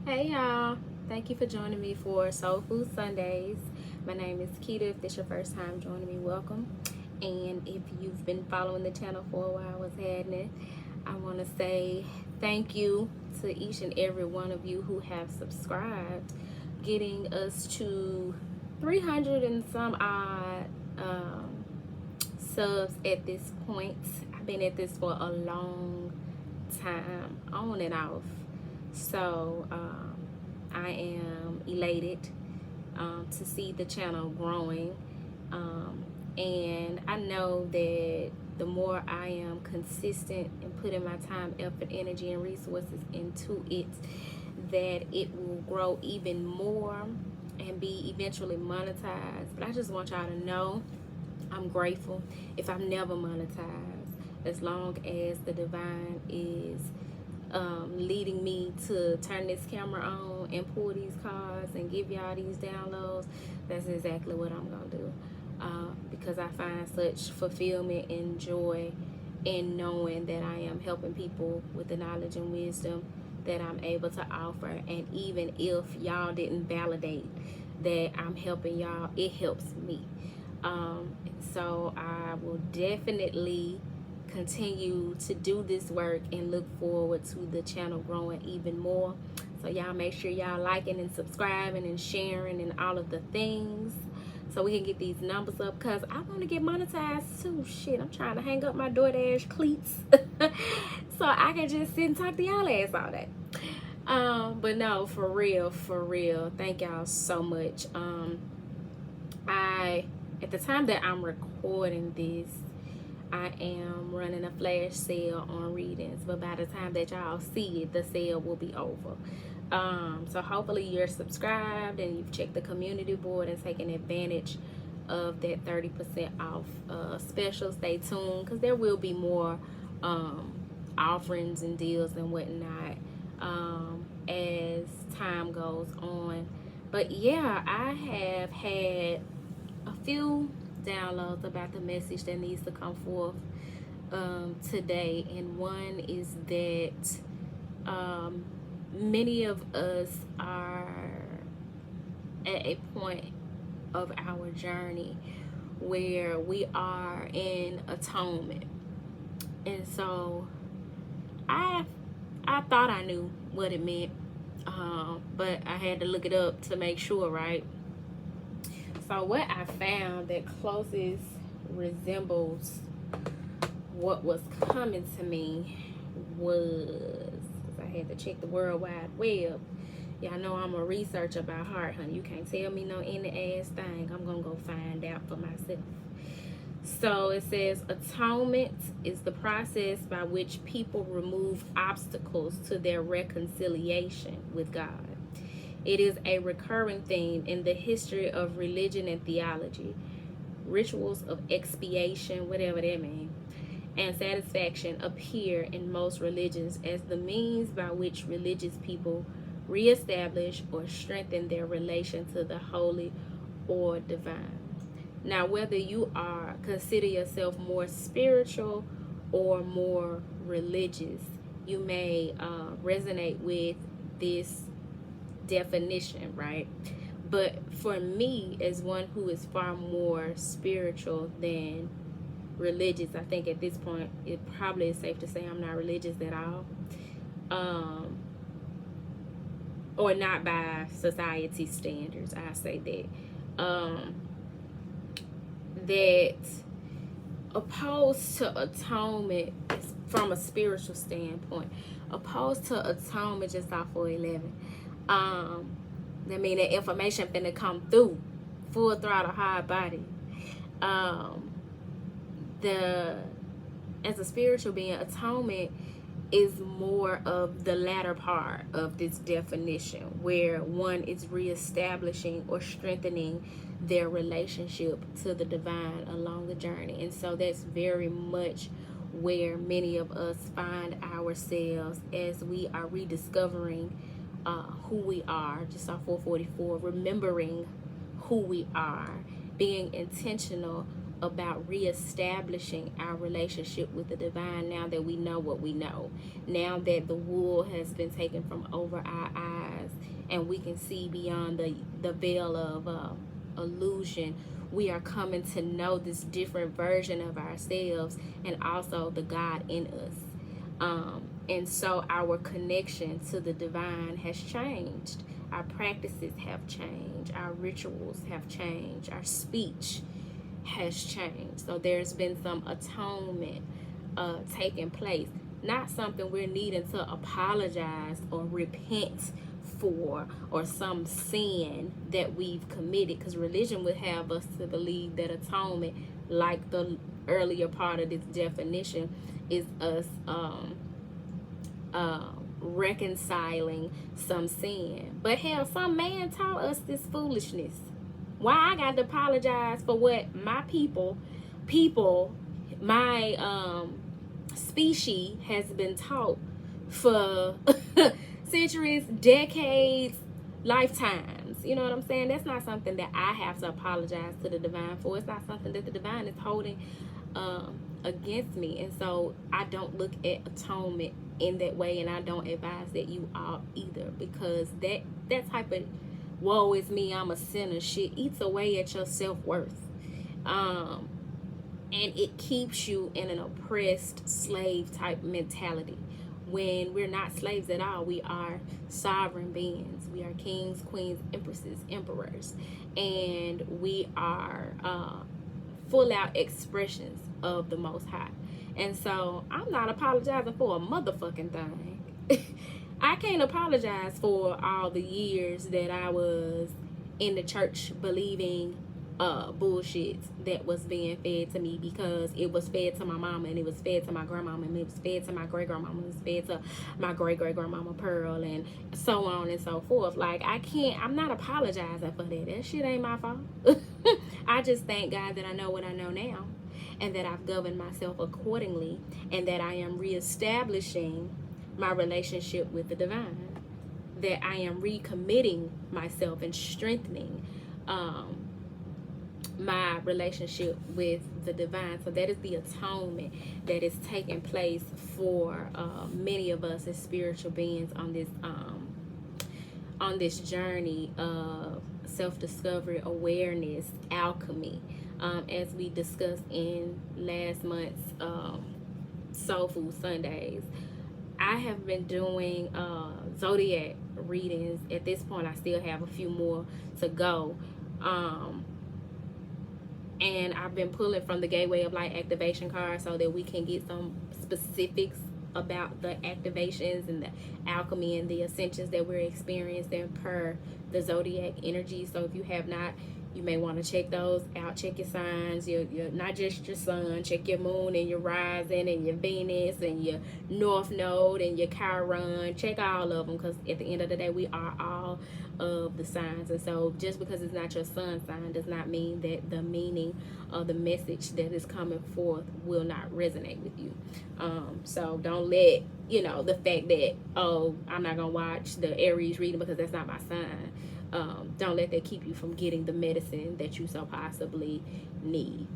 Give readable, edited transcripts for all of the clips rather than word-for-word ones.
Hey y'all, thank you for joining me for Soul Food Sundays. My name is Keita. If this is your first time joining me, welcome. And if you've been following the channel for a while, what's happening? I want to say thank you to each and every one of you who have subscribed, getting us to 300 and some odd subs at this point. I've been at this for a long time, on and off. So I am elated to see the channel growing. And I know that the more I am consistent in putting my time, effort, energy, and resources into it, that it will grow even more and be eventually monetized. But I just want y'all to know I'm grateful if I'm never monetized, as long as the divine is leading me to turn this camera on and pull these cards and give y'all these downloads. That's exactly what I'm gonna do, because I find such fulfillment and joy in knowing that I am helping people with the knowledge and wisdom that I'm able to offer. And even if y'all didn't validate that I'm helping y'all, it helps me. So I will definitely continue to do this work and look forward to the channel growing even more. So y'all make sure y'all liking and subscribing and sharing and all of the things, so we can get these numbers up, because I want to get monetized too. Shit, I'm trying to hang up my DoorDash cleats so I can just sit and talk to y'all ass all day. But no, for real, thank y'all so much. At the time that I'm recording this, I am running a flash sale on readings, but by the time that y'all see it, the sale will be over. So hopefully you're subscribed and you've checked the community board and taken advantage of that 30% off special. Stay tuned, because there will be more offerings and deals and whatnot as time goes on. But yeah, I have had a few downloads about the message that needs to come forth today. And one is that many of us are at a point of our journey where we are in atonement. And so I thought I knew what it meant, but I had to look it up to make sure, right? So what I found that closest resembles what was coming to me was, because I had to check the World Wide Web. Y'all know I'm a researcher by heart, honey. You can't tell me no any ass thing. I'm gonna go find out for myself. So it says atonement is the process by which people remove obstacles to their reconciliation with God. It is a recurring theme in the history of religion and theology. Rituals of expiation, whatever that means, and satisfaction appear in most religions as the means by which religious people reestablish or strengthen their relation to the holy or divine. Now, whether you consider yourself more spiritual or more religious, you may resonate with this definition, right? But for me, as one who is far more spiritual than religious, I think at this point it probably is safe to say I'm not religious at all, or not by society standards. I say that that opposed to atonement from a spiritual standpoint, opposed to atonement just off 411. That mean that information finna come through full throttle, hard body. As a spiritual being, atonement is more of the latter part of this definition, where one is reestablishing or strengthening their relationship to the divine along the journey. And so that's very much where many of us find ourselves as we are rediscovering who we are, just off 444, remembering who we are, being intentional about reestablishing our relationship with the divine now that we know what we know, now that the wool has been taken from over our eyes, and we can see beyond the veil of illusion. We are coming to know this different version of ourselves and also the God in us. And so our connection to the divine has changed. Our practices have changed. Our rituals have changed. Our speech has changed. So there's been some atonement taking place. Not something we're needing to apologize or repent for, or some sin that we've committed, because religion would have us to believe that atonement, like the earlier part of this definition, is us reconciling some sin. But hell, some man taught us this foolishness. Why I got to apologize for what my people, my species has been taught for centuries, decades, lifetimes. You know what I'm saying? That's not something that I have to apologize to the divine for. It's not something that the divine is holding against me. And so I don't look at atonement in that way, and I don't advise that you all either, because that type of woe is me, I'm a sinner shit eats away at your self-worth. And it keeps you in an oppressed slave type mentality, when we're not slaves at all. We are sovereign beings. We are kings, queens, empresses, emperors, and we are full out expressions of the Most High. And so I'm not apologizing for a motherfucking thing. I can't apologize for all the years that I was in the church believing bullshit that was being fed to me, because it was fed to my mama, and it was fed to my grandmama, and it was fed to my great grandmama, it was fed to my great great grandmama Pearl, and so on and so forth. Like, I'm not apologizing for that. That shit ain't my fault. I just thank God that I know what I know now, and that I've governed myself accordingly, and that I am reestablishing my relationship with the divine, that I am recommitting myself and strengthening my relationship with the divine. So that is the atonement that is taking place for many of us as spiritual beings on this journey of self-discovery, awareness, alchemy, as we discussed in last month's Soul Food Sundays. I have been doing zodiac readings. At this point, I still have a few more to go. And I've been pulling from the Gateway of Light activation card so that we can get some specifics about the activations and the alchemy and the ascensions that we're experiencing per the zodiac energy. So if you have not, you may want to check those out. Check your signs, your not just your sun. Check your moon and your rising and your Venus and your North Node and your Chiron. Check all of them, because at the end of the day, we are all of the signs. And so just because it's not your sun sign does not mean that the meaning of the message that is coming forth will not resonate with you. So don't let, the fact that, I'm not going to watch the Aries reading because that's not my sign. Don't let that keep you from getting the medicine that you so possibly need.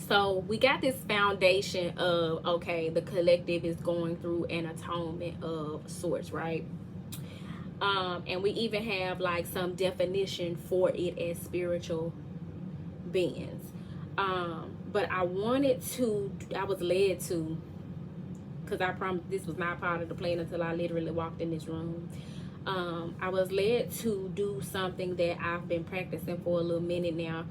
So we got this foundation of, okay, the collective is going through an atonement of sorts, right? And we even have like some definition for it as spiritual beings. But I was led to, because I promised this was not part of the plan until I literally walked in this room. I was led to do something that I've been practicing for a little minute now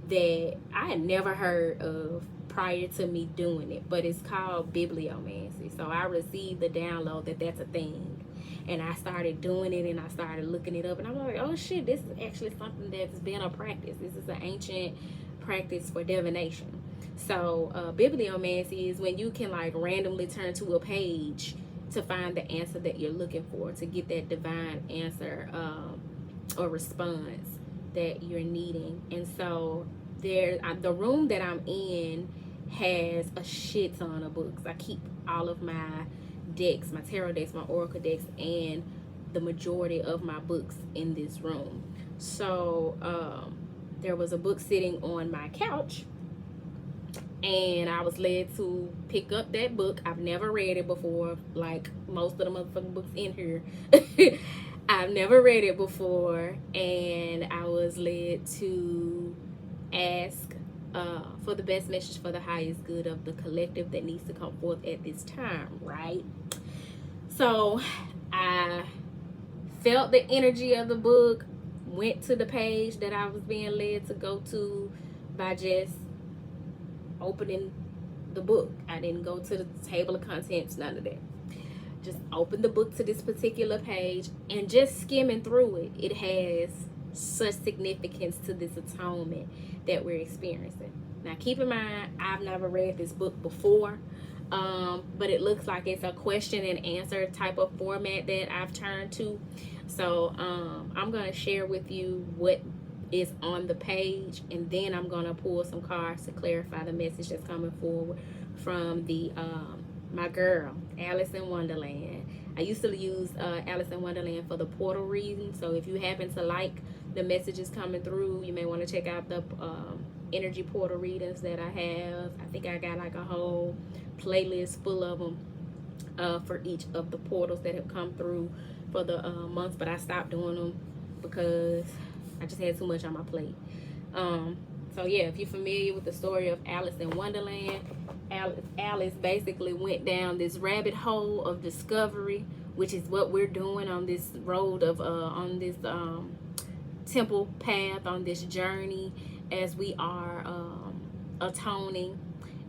that I had never heard of prior to me doing it, but it's called bibliomancy. So I received the download that that's a thing, and I started doing it, and I started looking it up, and I'm like, oh shit, this is actually something that's been a practice. This is an ancient practice for divination. So bibliomancy is when you can like randomly turn to a page to find the answer that you're looking for, to get that divine answer or response that you're needing. And so the room that I'm in has a shit ton of books. I keep all of my decks, my tarot decks, my oracle decks, and the majority of my books in this room. So there was a book sitting on my couch, and I was led to pick up that book. I've never read it before, like most of the motherfucking books in here. I've never read it before, and I was led to ask for the best message for the highest good of the collective that needs to come forth at this time, right? So I felt the energy of the book, went to the page that I was being led to go to by just opening the book. I didn't go to the table of contents, none of that. Just opened the book to this particular page and just skimming through it. It has such significance to this atonement that we're experiencing. Now, keep in mind, I've never read this book before, but it looks like it's a question and answer type of format that I've turned to. So I'm going to share with you what is on the page, and then I'm going to pull some cards to clarify the message that's coming forward from the my girl, Alice in Wonderland. I used to use Alice in Wonderland for the portal reading, so if you happen to like the messages coming through, you may want to check out the energy portal readings that I have. I think I got like a whole playlist full of them for each of the portals that have come through for the months, but I stopped doing them because I just had too much on my plate. So yeah, if you're familiar with the story of Alice in Wonderland, Alice basically went down this rabbit hole of discovery, which is what we're doing on this road of on this temple path, on this journey, as we are atoning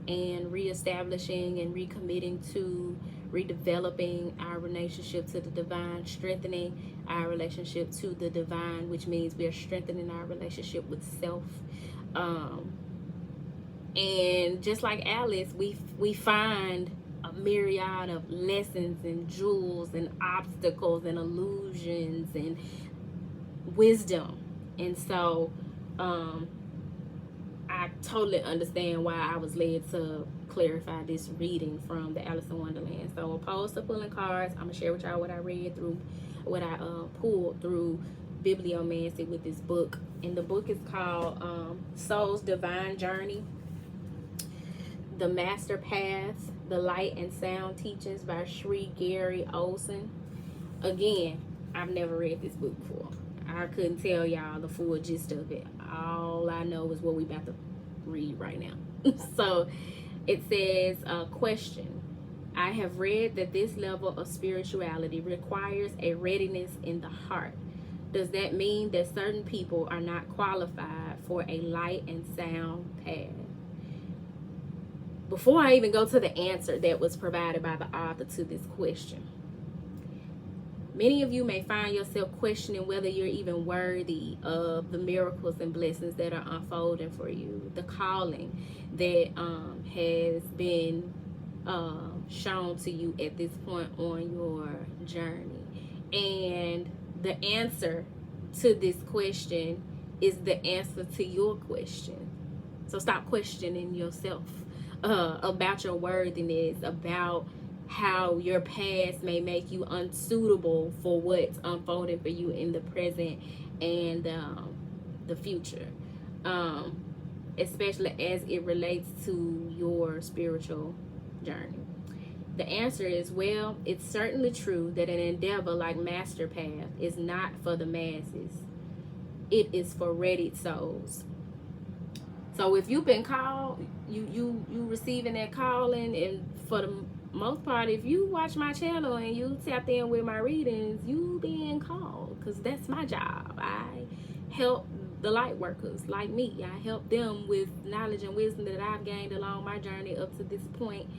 and reestablishing and recommitting to redeveloping our relationship to the divine, strengthening our relationship to the divine, which means we are strengthening our relationship with self. And just like Alice, we find a myriad of lessons and jewels and obstacles and illusions and wisdom. And so I totally understand why I was led to clarify this reading from the Alice in Wonderland. So opposed to pulling cards, I'm gonna share with y'all what I read through, what I pulled through bibliomancy with this book. And the book is called Soul's Divine Journey, The Master Path, The Light and Sound Teachings by Sri Gary Olson. Again, I've never read this book before. I couldn't tell y'all the full gist of it. All I know is what we about to read right now. So it says, question. I have read that this level of spirituality requires a readiness in the heart. Does that mean that certain people are not qualified for a light and sound path? Before I even go to the answer that was provided by the author to this question, many of you may find yourself questioning whether you're even worthy of the miracles and blessings that are unfolding for you, the calling that has been shown to you at this point on your journey. And the answer to this question is the answer to your question. So stop questioning yourself about your worthiness, about how your past may make you unsuitable for what's unfolding for you in the present and the future, especially as it relates to your spiritual journey. The answer is, well, it's certainly true that an endeavor like Master Path is not for the masses. It is for readied souls. So if you've been called, you receiving that calling, and for the most part, if you watch my channel and you tap in with my readings, you being called, because that's my job. I help the light workers like me. I help them with knowledge and wisdom that I've gained along my journey up to this point,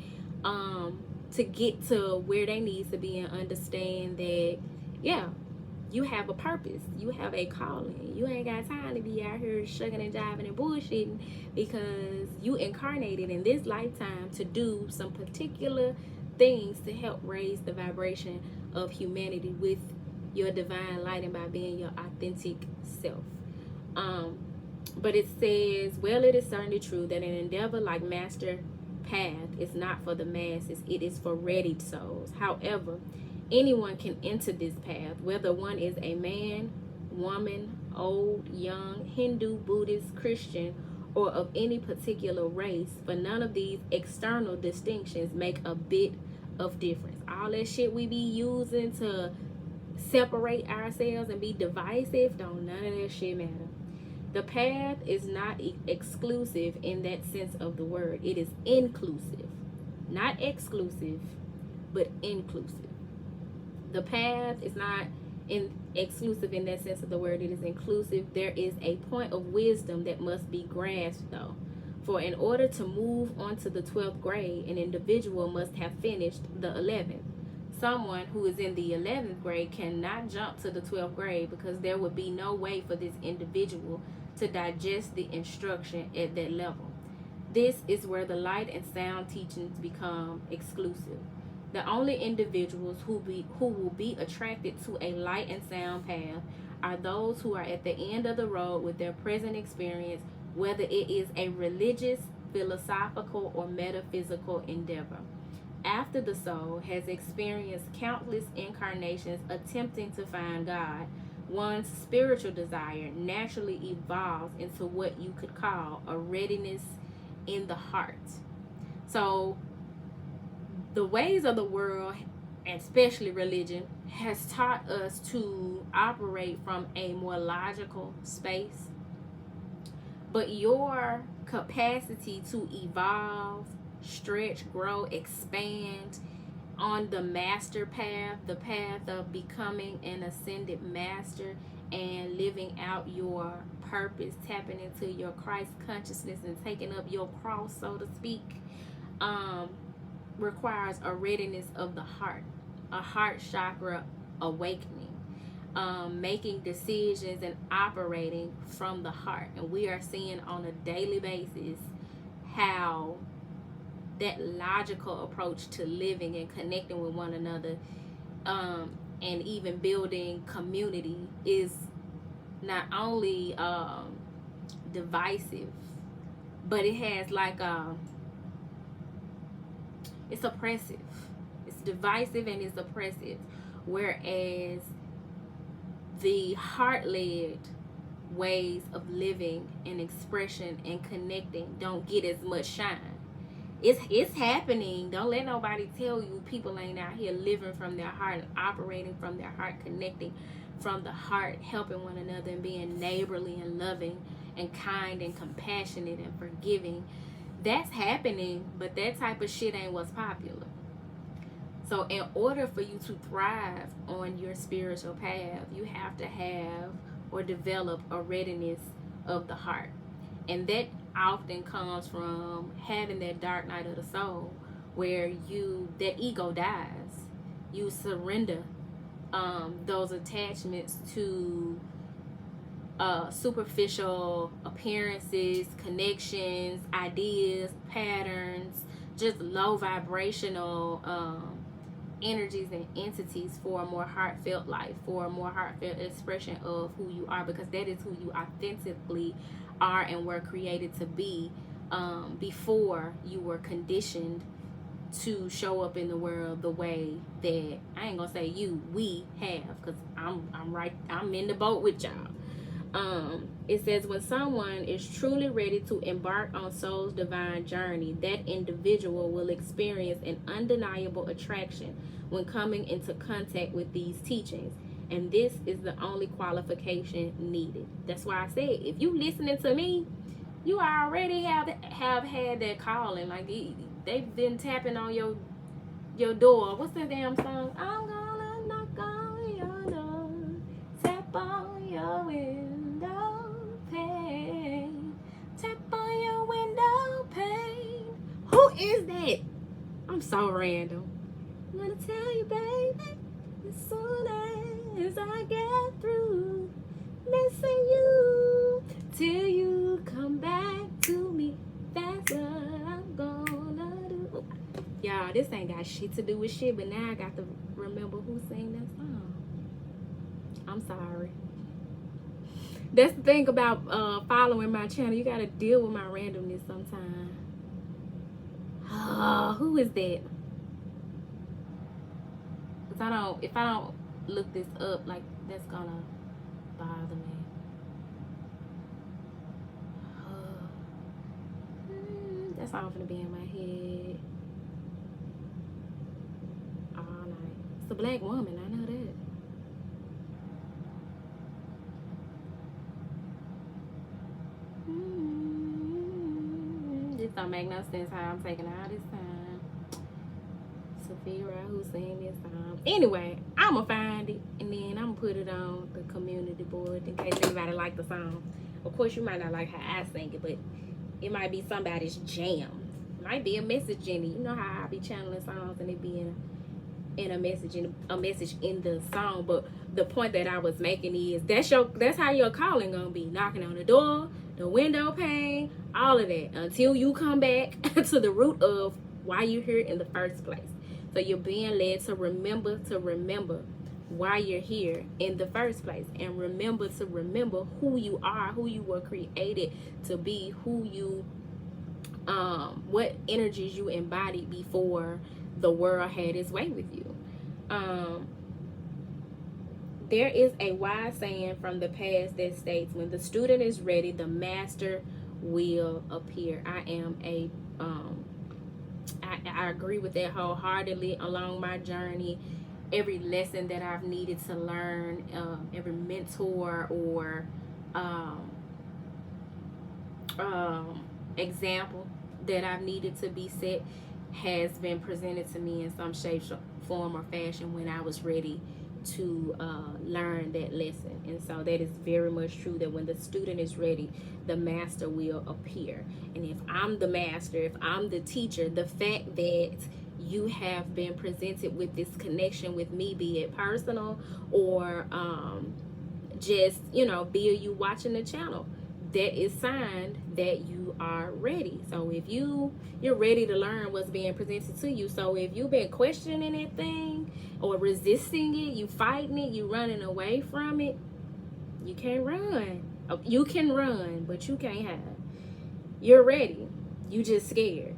to get to where they need to be and understand that, yeah, you have a purpose. You have a calling. You ain't got time to be out here shucking and jiving and bullshitting, because you incarnated in this lifetime to do some particular things to help raise the vibration of humanity with your divine light and by being your authentic self. But it says, well, it is certainly true that an endeavor like Master Path is not for the masses. It is for readied souls. However, anyone can enter this path, whether one is a man, woman, old, young, Hindu, Buddhist, Christian, or of any particular race, for none of these external distinctions make a bit of difference. All that shit we be using to separate ourselves and be divisive, don't none of that shit matter. The path is not exclusive in that sense of the word. It is inclusive. Not exclusive, but inclusive. The path is not exclusive in that sense of the word. It is inclusive. There is a point of wisdom that must be grasped, though. For in order to move on to the 12th grade, an individual must have finished the 11th. Someone who is in the 11th grade cannot jump to the 12th grade because there would be no way for this individual to digest the instruction at that level. This is where the light and sound teachings become exclusive. The only individuals who will be attracted to a light and sound path are those who are at the end of the road with their present experience, whether it is a religious, philosophical, or metaphysical endeavor. After the soul has experienced countless incarnations attempting to find God, one's spiritual desire naturally evolves into what you could call a readiness in the heart. So the ways of the world, and especially religion, has taught us to operate from a more logical space. But your capacity to evolve, stretch, grow, expand on the master path, the path of becoming an ascended master and living out your purpose, tapping into your Christ consciousness and taking up your cross, so to speak, requires a readiness of the heart, a heart chakra awakening, making decisions and operating from the heart. And we are seeing on a daily basis how that logical approach to living and connecting with one another, and even building community, is not only divisive, but it has like it's oppressive. It's divisive and it's oppressive. Whereas the heart-led ways of living and expression and connecting don't get as much shine. It's happening. Don't let nobody tell you people ain't out here living from their heart and operating from their heart, connecting from the heart, helping one another and being neighborly and loving and kind and compassionate and forgiving. That's happening, but that type of shit ain't what's popular. So in order for you to thrive on your spiritual path, you have to have or develop a readiness of the heart. And that often comes from having that dark night of the soul where that ego dies. You surrender those attachments to superficial appearances, connections, ideas, patterns, just low vibrational energies and entities for a more heartfelt life, for a more heartfelt expression of who you are, because that is who you authentically are and were created to be, before you were conditioned to show up in the world the way that, I ain't gonna say we have, because I'm in the boat with y'all. It says, when someone is truly ready to embark on soul's divine journey, that individual will experience an undeniable attraction when coming into contact with these teachings. And this is the only qualification needed. That's why I said, if you listening to me, you already have had that calling. Like they've been tapping on your door. What's that damn song? I'm gonna knock on your door, tap on your window pane, tap on your window pane. Who is that? I'm so random. I'm gonna tell you, baby, as soon as I get through missing you, till you come back to me, that's what I'm gonna do. Y'all, this ain't got shit to do with shit, but now I got to remember who sang that song. I'm sorry. That's the thing about following my channel. You gotta deal with my randomness sometimes. Who is that? Because if I don't look this up, like, that's gonna bother me. That song gonna be in my head all night. It's a black woman, I know that. This don't make no sense how I'm taking all this time to figure out who's singing this song. Anyway, I'm going to find it, and then I'm going to put it on the community board in case anybody like the song. Of course, you might not like how I sing it, but it might be somebody's jam. It might be a message in it. You know how I be channeling songs and it be in a message in the song. But the point that I was making is that's how your calling gonna be. Knocking on the door, the window pane, all of that, until you come back to the root of why you're here in the first place. So you're being led to remember why you're here in the first place, and remember who you are, who you were created to be, who you what energies you embodied before the world had its way with you. There is a wise saying from the past that states, when the student is ready, the master will appear. I agree with that wholeheartedly. Along my journey, every lesson that I've needed to learn, every mentor or example that I've needed to be set has been presented to me in some shape, form, or fashion when I was ready to learn that lesson. And so that is very much true, that when the student is ready, the master will appear. And if I'm the master, if I'm the teacher, the fact that you have been presented with this connection with me, be it personal or just, via you watching the channel, that is signed that you are ready. So if you're ready to learn what's being presented to you. So if you've been questioning that thing or resisting it, you fighting it, you running away from it, you can't run. You can run, but you can't hide. You're ready. You just scared.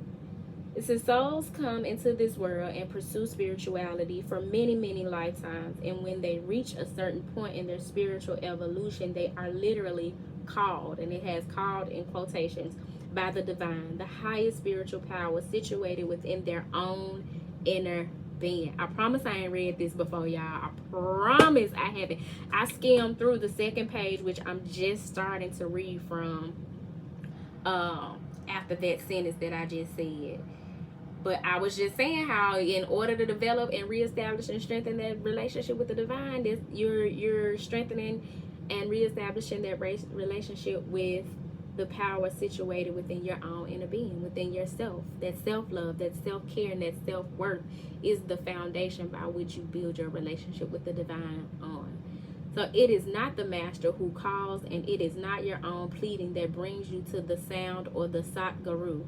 It says souls come into this world and pursue spirituality for many, many lifetimes. And when they reach a certain point in their spiritual evolution, they are literally called, and it has called in quotations, by the divine, the highest spiritual power situated within their own inner being. I promise I ain't read this before, y'all. I promise I haven't. I skimmed through the second page, which I'm just starting to read from after that sentence that I just said. But I was just saying how in order to develop and reestablish and strengthen that relationship with the divine, you're strengthening and reestablishing that relationship with the power situated within your own inner being, within yourself. That self-love, that self-care, and that self-worth is the foundation by which you build your relationship with the divine on. So it is not the master who calls, and it is not your own pleading that brings you to the sound or the Sat Guru.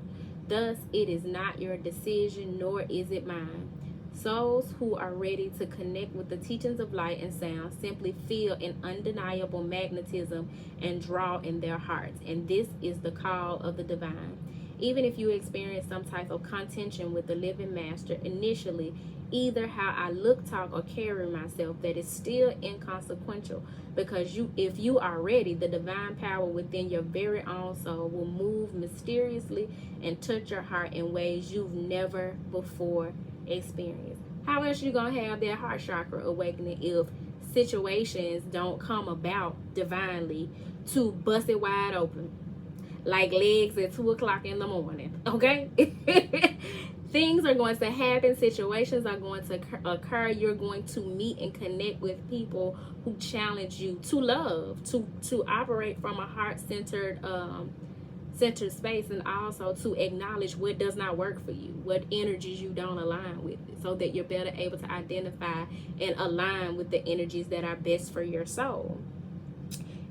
Thus, it is not your decision, nor is it mine. Souls who are ready to connect with the teachings of light and sound simply feel an undeniable magnetism and draw in their hearts. And this is the call of the divine. Even if you experience some type of contention with the living master initially, either how I look, talk, or carry myself, that is still inconsequential, because if you are ready, the divine power within your very own soul will move mysteriously and touch your heart in ways you've never before experienced. How else you gonna have that heart chakra awakening if situations don't come about divinely to bust it wide open like legs at 2 o'clock in the morning? Okay. Things are going to happen. Situations are going to occur. You're going to meet and connect with people who challenge you to love, to operate from a heart-centered space, and also to acknowledge what does not work for you, what energies you don't align with, so that you're better able to identify and align with the energies that are best for your soul.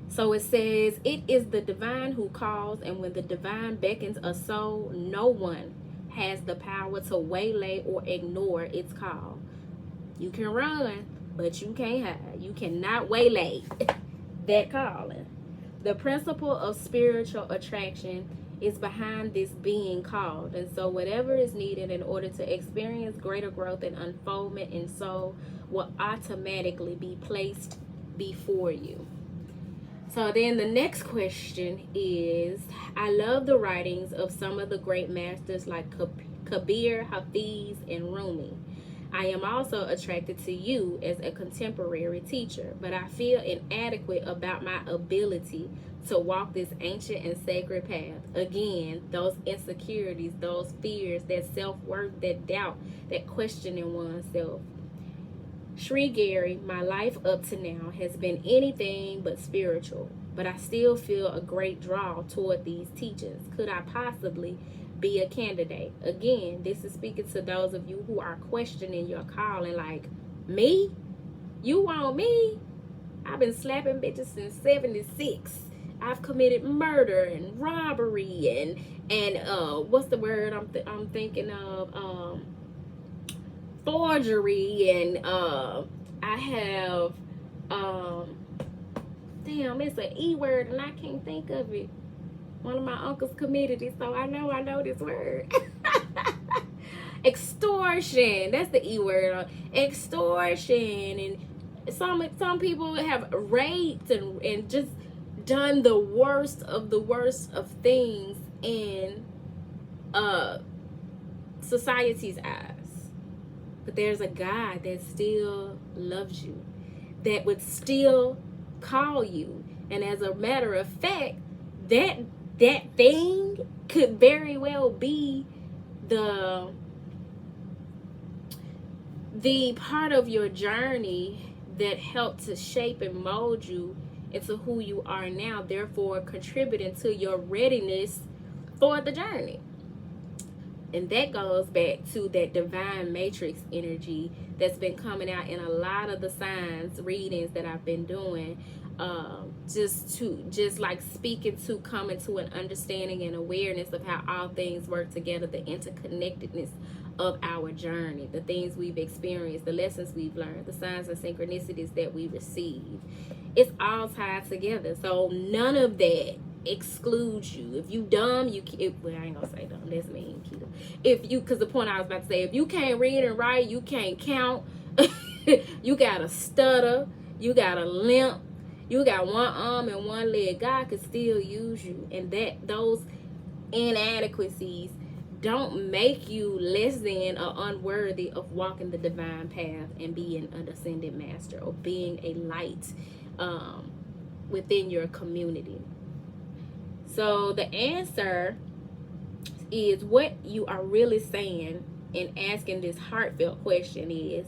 So it says, it is the divine who calls, and when the divine beckons a soul, no one has the power to waylay or ignore its call. You can run, but you can't hide. You cannot waylay that calling. The principle of spiritual attraction is behind this being called. And so whatever is needed in order to experience greater growth and unfoldment in soul will automatically be placed before you. So then the next question is, I love the writings of some of the great masters like Kabir, Hafiz, and Rumi. I am also attracted to you as a contemporary teacher, but I feel inadequate about my ability to walk this ancient and sacred path. Again, those insecurities, those fears, that self-worth, that doubt, that questioning oneself. Sri Gary, my life up to now has been anything but spiritual, but I still feel a great draw toward these teachings. Could I possibly be a candidate? Again, this is speaking to those of you who are questioning your calling, like, me? You want me? I've been slapping bitches since 76. I've committed murder and robbery and what's the word I'm thinking of? Forgery, and I have damn, it's an E word and I can't think of it. One of my uncles committed it, so I know this word. Extortion, that's the E word. Extortion, and some people have raped and just done the worst of things in society's eyes. But there's a God that still loves you, that would still call you. And as a matter of fact, that thing could very well be the part of your journey that helped to shape and mold you into who you are now, therefore contributing to your readiness for the journey. And that goes back to that divine matrix energy that's been coming out in a lot of the signs readings that I've been doing. Just like speaking to coming to an understanding and awareness of how all things work together, the interconnectedness of our journey, the things we've experienced, the lessons we've learned, the signs and synchronicities that we receive. It's all tied together. So none of that excludes you. If you dumb, well, I ain't gonna say dumb, that's mean, Keto. Because the point I was about to say, if you can't read and write, you can't count, you got a stutter, you got a limp, you got one arm and one leg, God could still use you. And those inadequacies don't make you less than or unworthy of walking the divine path and being an ascended master or being a light within your community. So the answer is, what you are really saying in asking this heartfelt question is,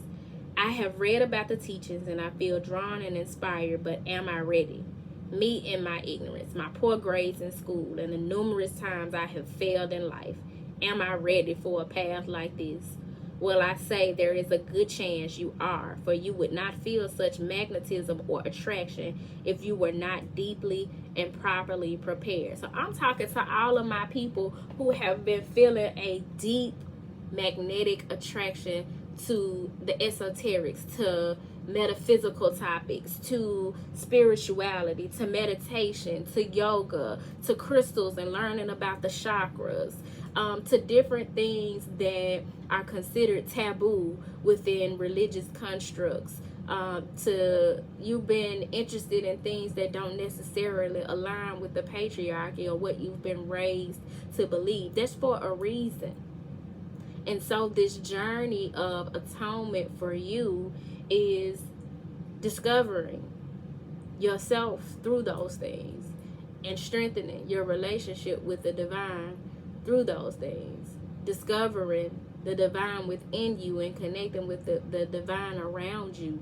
I have read about the teachings and I feel drawn and inspired, but am I ready? Me and my ignorance, my poor grades in school, and the numerous times I have failed in life. Am I ready for a path like this? Well, I say there is a good chance you are, for you would not feel such magnetism or attraction if you were not deeply and properly prepared. So I'm talking to all of my people who have been feeling a deep magnetic attraction to the esoterics, to metaphysical topics, to spirituality, to meditation, to yoga, to crystals and learning about the chakras, to different things that are considered taboo within religious constructs, to you've been interested in things that don't necessarily align with the patriarchy or what you've been raised to believe. That's for a reason. And so this journey of atonement for you is discovering yourself through those things and strengthening your relationship with the divine through those things, discovering the divine within you and connecting with the divine around you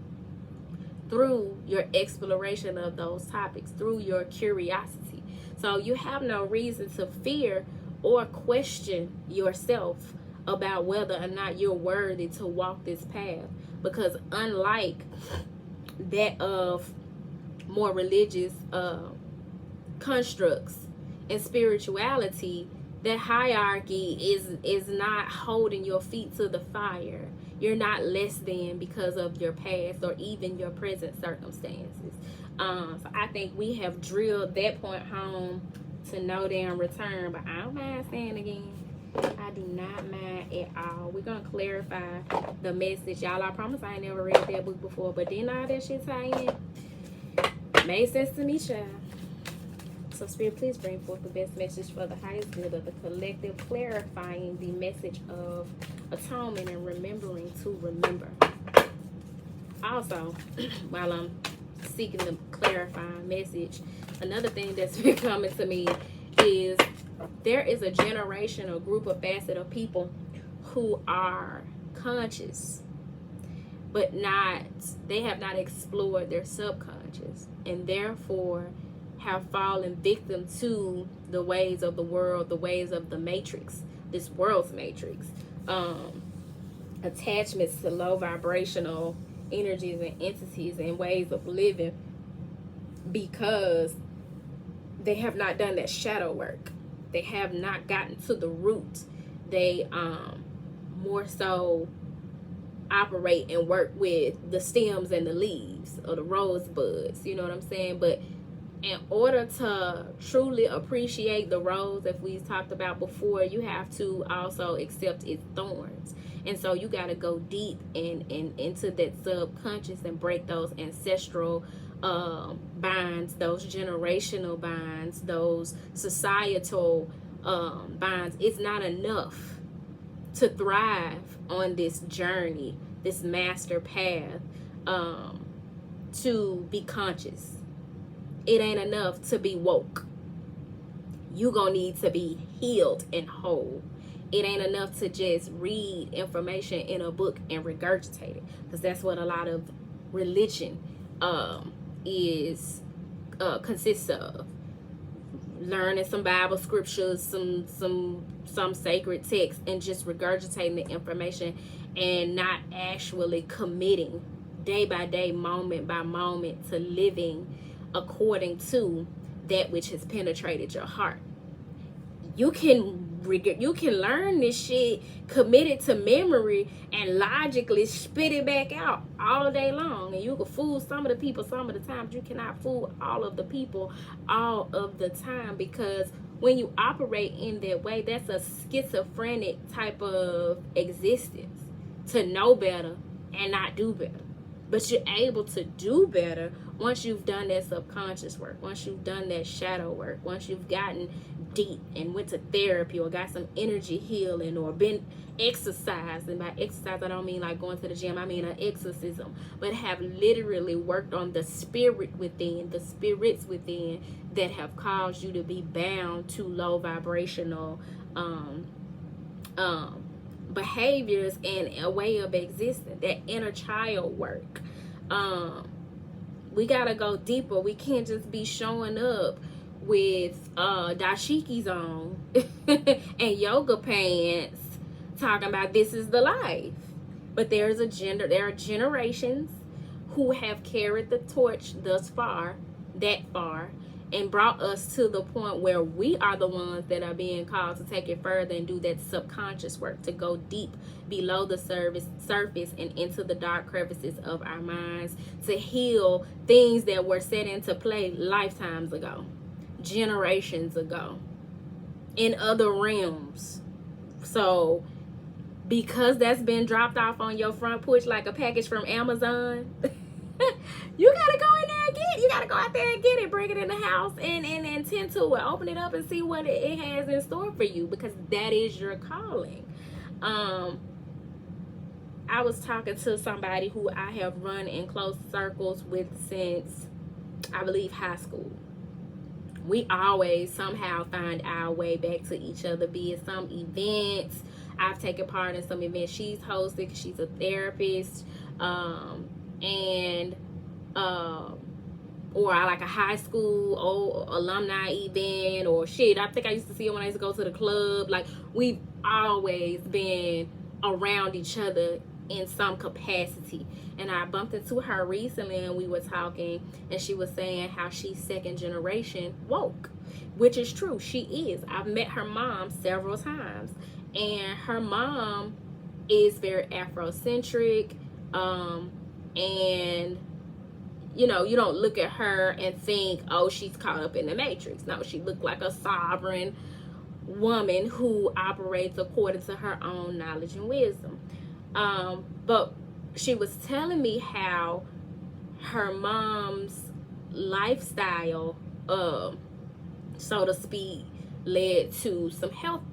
through your exploration of those topics, through your curiosity. So you have no reason to fear or question yourself about whether or not you're worthy to walk this path, because unlike that of more religious constructs and spirituality, that hierarchy is not holding your feet to the fire. You're not less than because of your past or even your present circumstances. So I think we have drilled that point home to no damn return, but I don't mind saying again, I do not mind at all. We're going to clarify the message. Y'all, I promise I ain't never read that book before, but didn't all that shit tie in? Made sense to me, child. So, Spirit, please bring forth the best message for the highest good of the collective, clarifying the message of atonement and remembering to remember. Also, while I'm seeking the clarifying message, another thing that's been coming to me is there is a generation or group of facet of people who are conscious, but they have not explored their subconscious, and therefore have fallen victim to the ways of the world, the ways of the matrix, this world's matrix, attachments to low vibrational energies and entities and ways of living, because they have not done that shadow work. They have not gotten to the root. They more so operate and work with the stems and the leaves or the rosebuds, you know what I'm saying? But in order to truly appreciate the rose that we talked about before, you have to also accept its thorns. And so you got to go deep into that subconscious and break those ancestral binds, those generational binds, those societal binds. It's not enough to thrive on this journey, this master path, to be conscious. It ain't enough to be woke. You gonna need to be healed and whole. It ain't enough to just read information in a book and regurgitate it, because that's what a lot of religion consists of. Learning some Bible scriptures, some sacred text, and just regurgitating the information and not actually committing day by day, moment by moment, to living according to that which has penetrated your heart. You can learn this shit, commit it to memory, and logically spit it back out all day long. And you can fool some of the people some of the times. You cannot fool all of the people all of the time, because when you operate in that way, that's a schizophrenic type of existence, to know better and not do better. But you're able to do better once you've done that subconscious work, once you've done that shadow work, once you've gotten deep and went to therapy or got some energy healing or been exercised. And by exercise, I don't mean like going to the gym, I mean an exorcism, but have literally worked on the spirit within, the spirits within that have caused you to be bound to low vibrational behaviors and a way of existing, that inner child work. We gotta go deeper. We can't just be showing up with dashikis on and yoga pants talking about this is the life. But there are generations who have carried the torch that far, and brought us to the point where we are the ones that are being called to take it further and do that subconscious work, to go deep below the surface and into the dark crevices of our minds, to heal things that were set into play lifetimes ago, generations ago, in other realms. So because that's been dropped off on your front porch like a package from Amazon, you gotta go in there and get it. You gotta go out there and get it, bring it in the house, and tend to it. Open it up and see what it has in store for you, because that is your calling. I was talking to somebody who I have run in close circles with since, I believe, high school. We always somehow find our way back to each other, be it some events. I've taken part in some events she's hosted, 'cause she's a therapist, or I like a high school alumni event, or shit, I think I used to see her when I used to go to the club. Like, we've always been around each other in some capacity. And I bumped into her recently and we were talking, and she was saying how she's second generation woke, which is true. She is. I've met her mom several times, and her mom is very Afrocentric, and you know, you don't look at her and think, oh, she's caught up in the matrix. No, she looked like a sovereign woman who operates according to her own knowledge and wisdom. But she was telling me how her mom's lifestyle, so to speak, led to some health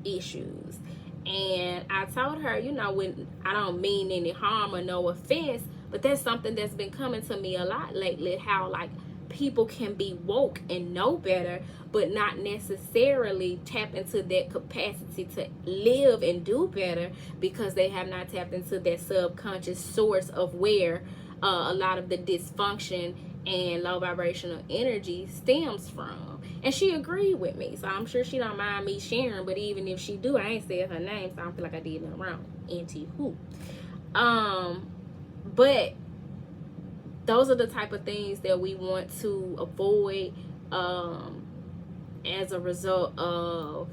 issues. And I told her, you know, when I don't mean any harm or no offense, but that's something that's been coming to me a lot lately, how like people can be woke and know better, but not necessarily tap into that capacity to live and do better because they have not tapped into that subconscious source of where a lot of the dysfunction and low vibrational energy stems from. And she agreed with me, so I'm sure she don't mind me sharing. But even if she do, I ain't said her name, so I don't feel like I did nothing wrong. Auntie who? But those are the type of things that we want to avoid as a result of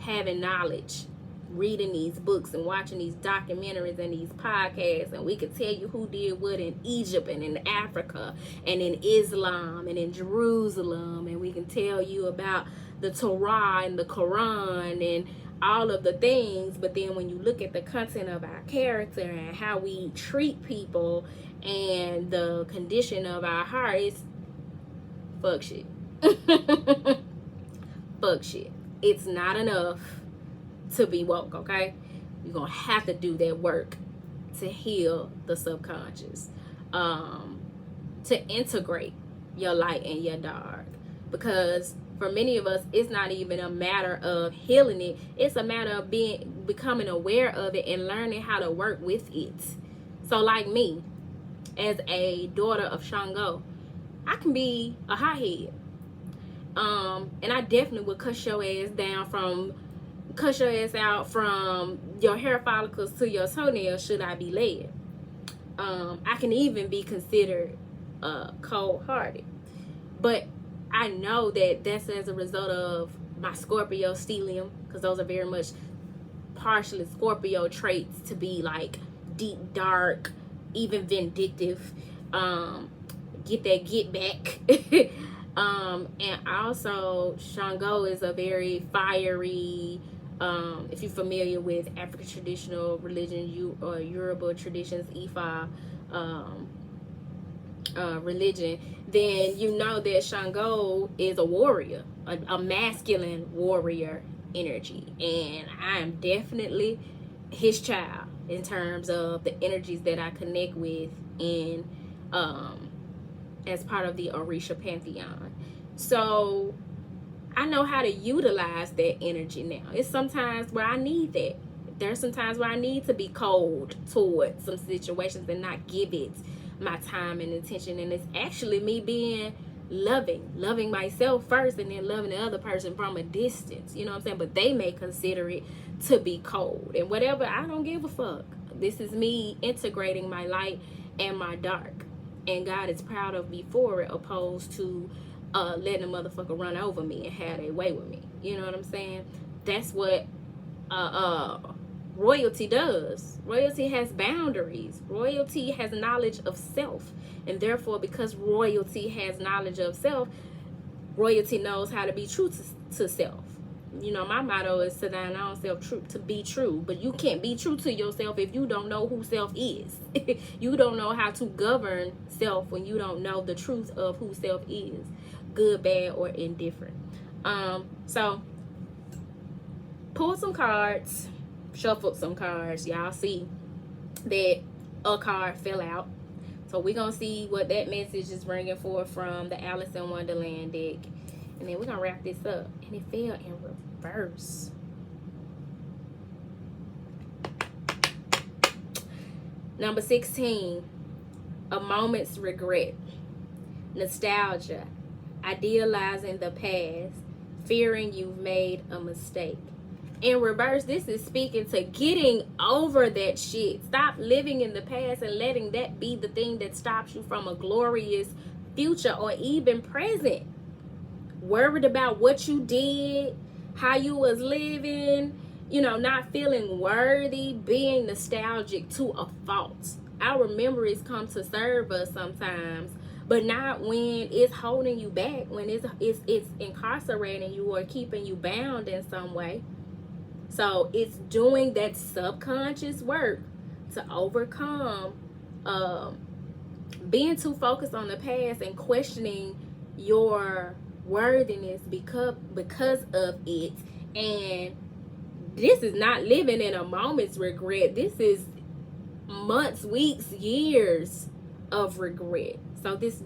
having knowledge, reading these books and watching these documentaries and these podcasts. And we could tell you who did what in Egypt and in Africa and in Islam and in Jerusalem, and we can tell you about the Torah and the Quran and all of the things. But then when you look at the content of our character and how we treat people and the condition of our heart, it's fuck shit. Fuck shit. It's not enough to be woke, okay? You're gonna have to do that work to heal the subconscious, to integrate your light and your dark. Because for many of us, it's not even a matter of healing it. It's a matter of becoming aware of it and learning how to work with it. So like me, as a daughter of Shango, I can be a hothead. And I definitely would cuss your ass out from your hair follicles to your toenails should I be led. I can even be considered cold-hearted. But I know that that's as a result of my Scorpio stellium, because those are very much partially Scorpio traits, to be like deep, dark, even vindictive, get back. And also Shango is a very fiery, if you're familiar with African traditional religion, Yoruba traditions, Ifa religion, then you know that Shango is a warrior, a masculine warrior energy. And I am definitely his child in terms of the energies that I connect with in as part of the Orisha pantheon. So I know how to utilize that energy now. It's sometimes where I need that. There's sometimes where I need to be cold towards some situations and not give it my time and attention. And it's actually me being loving myself first, and then loving the other person from a distance. You know what I'm saying? But they may consider it to be cold. And whatever, I don't give a fuck. This is me integrating my light and my dark. And God is proud of me for it, opposed to letting a motherfucker run over me and have their way with me. You know what I'm saying? That's what royalty does. Royalty has boundaries. Royalty has knowledge of self. And therefore, because royalty has knowledge of self, royalty knows how to be true to self. You know, my motto is to thine own self, true, to be true. But you can't be true to yourself if you don't know who self is. You don't know how to govern self when you don't know the truth of who self is, good, bad, or indifferent. So pull some cards, shuffle some cards. Y'all see that a card fell out. So we're going to see what that message is bringing forth from the Alice in Wonderland deck. And then we're going to wrap this up. And it fell in reverse. Number 16. A moment's regret. Nostalgia. Idealizing the past. Fearing you've made a mistake. In reverse, this is speaking to getting over that shit. Stop living in the past and letting that be the thing that stops you from a glorious future or even present. Worried about what you did, how you was living, you know, not feeling worthy, being nostalgic to a fault. Our memories come to serve us sometimes, but not when it's holding you back, when it's incarcerating you or keeping you bound in some way. So it's doing that subconscious work to overcome being too focused on the past and questioning your worthiness because of it. And this is not living in a moment's regret. This is months, weeks, years of regret. So this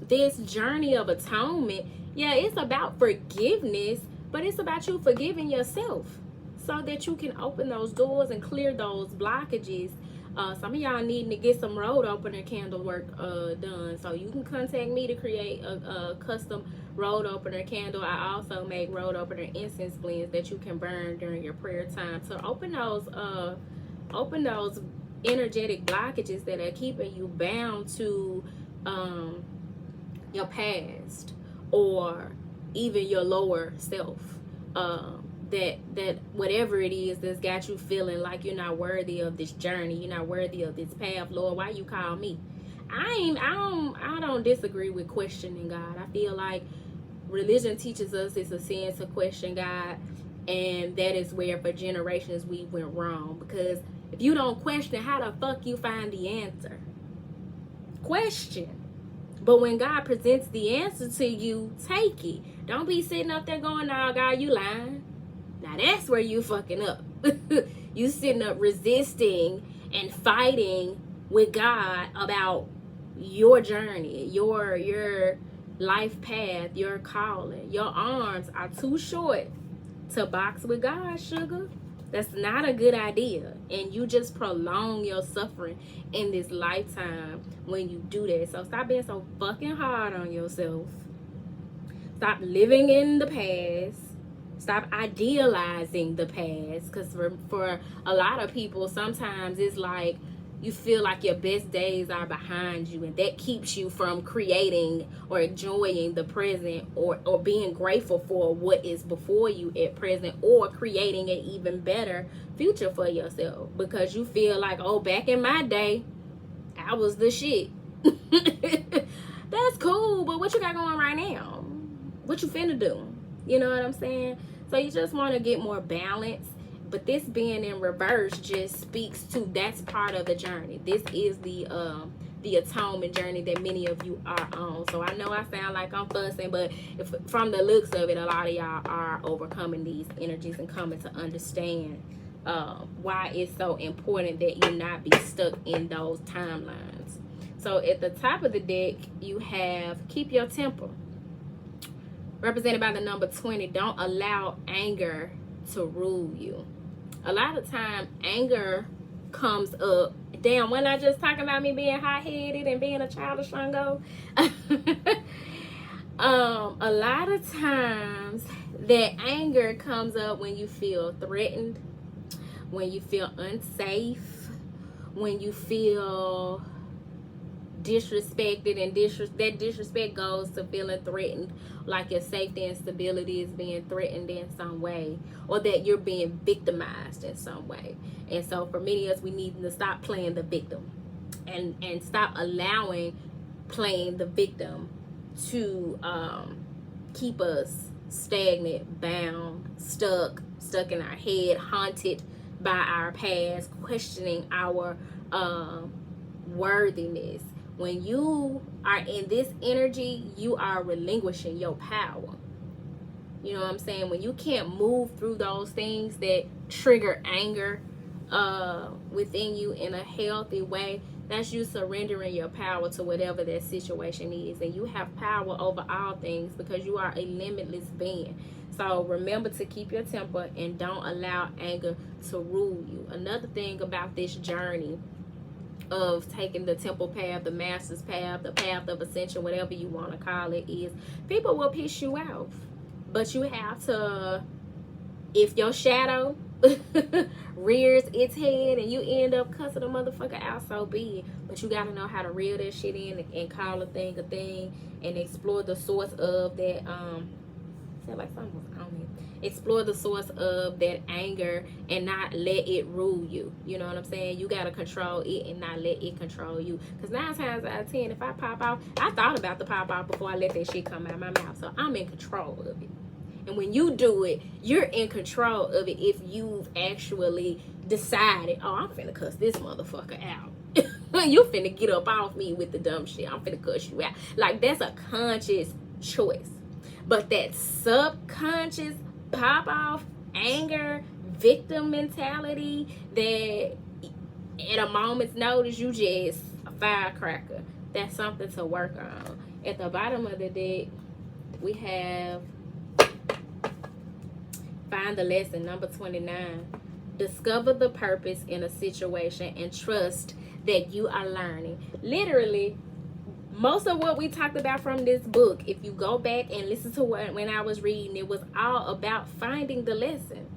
this journey of atonement, yeah, it's about forgiveness, but it's about you forgiving yourself so that you can open those doors and clear those blockages. Some of y'all needing to get some road opener candle work done, so you can contact me to create a custom road opener candle. I also make road opener incense blends that you can burn during your prayer time to open those energetic blockages that are keeping you bound to your past or even your lower self. That whatever it is that's got you feeling like you're not worthy of this journey, you're not worthy of this path. Lord, why you call me? I don't disagree with questioning God. I feel like religion teaches us it's a sin to question God, and that is where for generations we went wrong, because if you don't question, how the fuck you find the answer? Question. But when God presents the answer to you, take it. Don't be sitting up there going, "No, God, you lying." Now that's where you fucking up. You sitting up resisting and fighting with God about your journey, your life path, your calling. Your arms are too short to box with God, sugar. That's not a good idea. And you just prolong your suffering in this lifetime when you do that. So stop being so fucking hard on yourself. Stop living in the past. Stop idealizing the past. Because for a lot of people, sometimes it's like you feel like your best days are behind you, and that keeps you from creating or enjoying the present, or being grateful for what is before you at present, or creating an even better future for yourself, because you feel like, oh, back in my day I was the shit. That's cool, but what you got going right now? What you finna do? You know what I'm saying? So you just want to get more balance. But this being in reverse just speaks to, that's part of the journey. This is the atonement journey that many of you are on. So I know I sound like I'm fussing, but from the looks of it, a lot of y'all are overcoming these energies and coming to understand why it's so important that you not be stuck in those timelines. So at the top of the deck, you have keep your temper, represented by the number 20. Don't allow anger to rule you. A lot of time anger comes up. Damn, when I just talking about me being hot-headed and being a childish Shango. A lot of times that anger comes up when you feel threatened, when you feel unsafe, when you feel disrespected, and that disrespect goes to feeling threatened, like your safety and stability is being threatened in some way, or that you're being victimized in some way. And so for many of us, we need to stop playing the victim and stop allowing playing the victim to keep us stagnant, bound, stuck in our head, haunted by our past, questioning our worthiness. When you are in this energy, you are relinquishing your power. You know what I'm saying? When you can't move through those things that trigger anger within you in a healthy way, that's you surrendering your power to whatever that situation is. And you have power over all things because you are a limitless being. So remember to keep your temper and don't allow anger to rule you. Another thing about this journey of taking the temple path, the master's path, the path of ascension, whatever you want to call it, is people will piss you off. But you have to, if your shadow rears its head and you end up cussing a motherfucker out, so be it. But you got to know how to reel that shit in and call a thing and explore the source of that. Feel like something was on me. Explore the source of that anger and not let it rule you. You know what I'm saying? You got to control it and not let it control you. Because 9 times out of 10, if I pop off, I thought about the pop off before I let that shit come out of my mouth. So I'm in control of it. And when you do it, you're in control of it if you've actually decided, oh, I'm finna cuss this motherfucker out. You finna get up off me with the dumb shit. I'm finna cuss you out. Like, that's a conscious choice. But that subconscious pop off, anger, victim mentality, that at a moment's notice you just a firecracker, That's something to work on. At the bottom of the deck, we have find the lesson, number 29. Discover the purpose in a situation and trust that you are learning. Literally, most of what we talked about from this book, if you go back and listen to when I was reading, it was all about finding the lesson,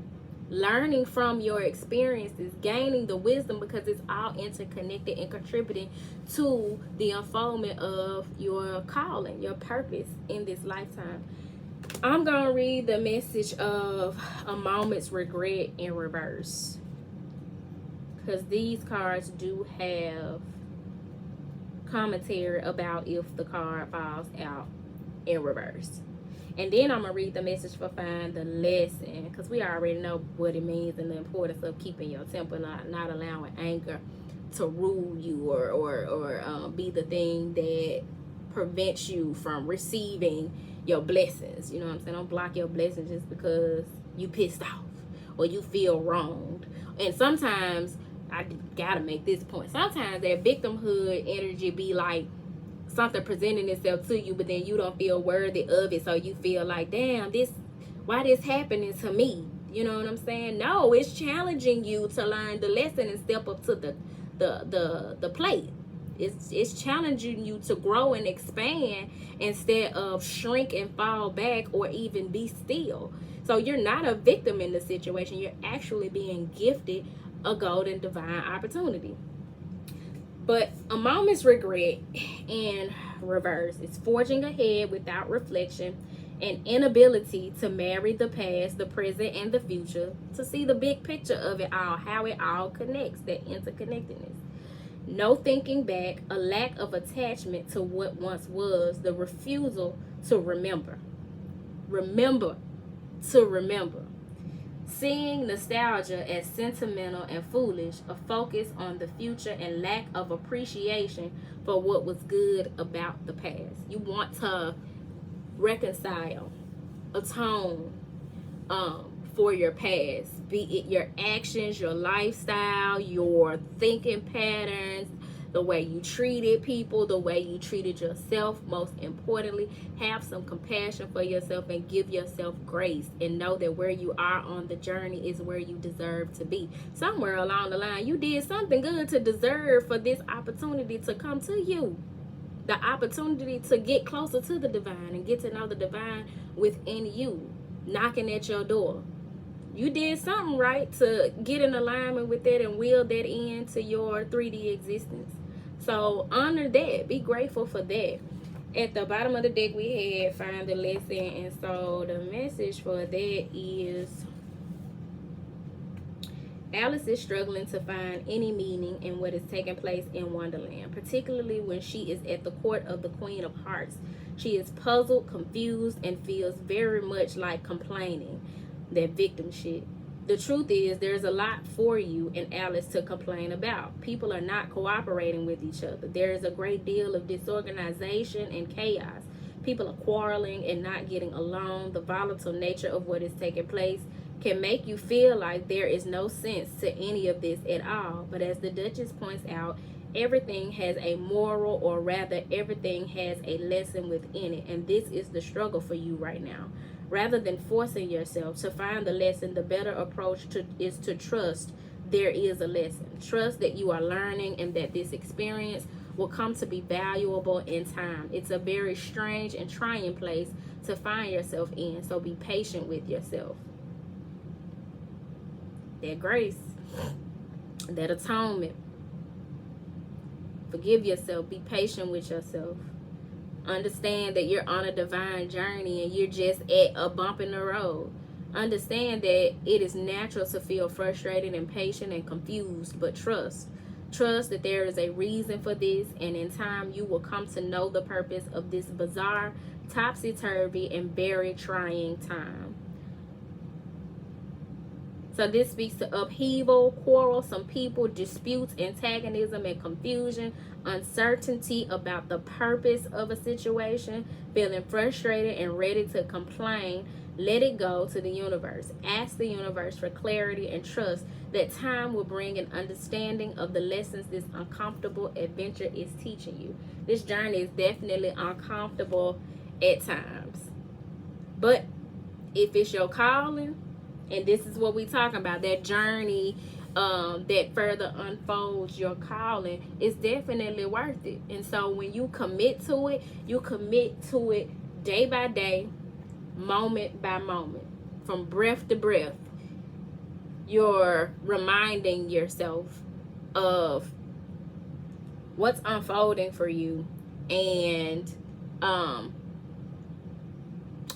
learning from your experiences, gaining the wisdom, because it's all interconnected and contributing to the unfoldment of your calling, your purpose in this lifetime. I'm going to read the message of a moment's regret in reverse, because these cards do have commentary about if the card falls out in reverse. And then I'm going to read the message for find the lesson, because we already know what it means and the importance of keeping your temper, not allowing anger to rule you or be the thing that prevents you from receiving your blessings. You know what I'm saying? Don't block your blessings just because you pissed off or you feel wronged. And sometimes, I gotta make this point, sometimes that victimhood energy be like something presenting itself to you, but then you don't feel worthy of it, so you feel like, damn, why this happening to me? You know what I'm saying? No, it's challenging you to learn the lesson and step up to the plate. It's challenging you to grow and expand instead of shrink and fall back or even be still. So you're not a victim in the situation. You're actually being gifted a golden divine opportunity. But a moment's regret in reverse is forging ahead without reflection, and inability to marry the past, the present, and the future, to see the big picture of it all, how it all connects, that interconnectedness. No thinking back, a lack of attachment to what once was, the refusal to remember. Remember to remember. Seeing nostalgia as sentimental and foolish, a focus on the future and lack of appreciation for what was good about the past. You want to reconcile, atone for your past, be it your actions, your lifestyle, your thinking patterns, the way you treated people, the way you treated yourself. Most importantly, have some compassion for yourself and give yourself grace, and know that where you are on the journey is where you deserve to be. Somewhere along the line, you did something good to deserve for this opportunity to come to you. The opportunity to get closer to the divine and get to know the divine within you, knocking at your door. You did something right to get in alignment with that and will that into your 3D existence. So honor that. Be grateful for that. At the bottom of the deck, we had find the lesson. And so the message for that is Alice is struggling to find any meaning in what is taking place in Wonderland, particularly when she is at the court of the Queen of Hearts. She is puzzled, confused, and feels very much like complaining, that victim shit. The truth is, there's a lot for you and Alice to complain about. People are not cooperating with each other. There is a great deal of disorganization and chaos. People are quarreling and not getting along. The volatile nature of what is taking place can make you feel like there is no sense to any of this at all. But as the Duchess points out, everything has a moral, or rather everything has a lesson within it. And this is the struggle for you right now. Rather than forcing yourself to find the lesson, the better approach is to trust there is a lesson. Trust that you are learning and that this experience will come to be valuable in time. It's a very strange and trying place to find yourself in, so be patient with yourself. That grace, that atonement. Forgive yourself. Be patient with yourself. Understand that you're on a divine journey and you're just at a bump in the road. Understand that it is natural to feel frustrated, impatient, and confused, but trust that there is a reason for this, and in time you will come to know the purpose of this bizarre, topsy-turvy, and very trying time. So this speaks to upheaval, quarrelsome people, disputes, antagonism, and confusion, uncertainty about the purpose of a situation, feeling frustrated and ready to complain. Let it go to the universe. Ask the universe for clarity and trust that time will bring an understanding of the lessons this uncomfortable adventure is teaching you. This journey is definitely uncomfortable at times. But if it's your calling, and this is what we talking about, that journey that further unfolds your calling, is definitely worth it. And so when you commit to it, you commit to it day by day, moment by moment, from breath to breath. You're reminding yourself of what's unfolding for you, and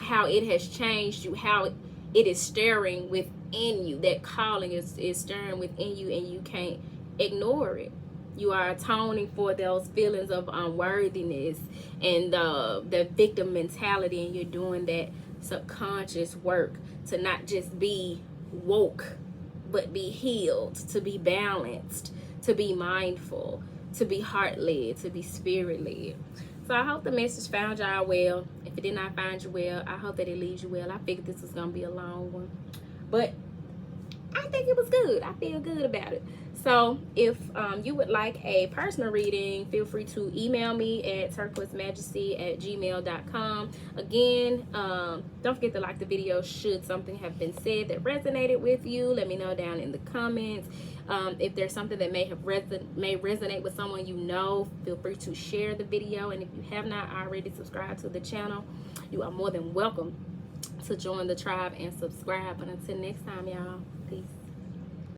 how it has changed you, how it is stirring within you. That calling is stirring within you, and you can't ignore it. You are atoning for those feelings of unworthiness and the victim mentality, and you're doing that subconscious work to not just be woke, but be healed, to be balanced, to be mindful, to be heart-led, to be spirit-led. So I hope the message found y'all well. If it did not find you well, I hope that it leaves you well. I figured this was going to be a long one, but I think it was good. I feel good about it. So if you would like a personal reading, feel free to email me at turquoisemajesty@gmail.com. Again, don't forget to like the video should something have been said that resonated with you. Let me know down in the comments. If there's something that may resonate with someone you know, feel free to share the video. And if you have not already subscribed to the channel, you are more than welcome to join the tribe and subscribe. But until next time, y'all, peace.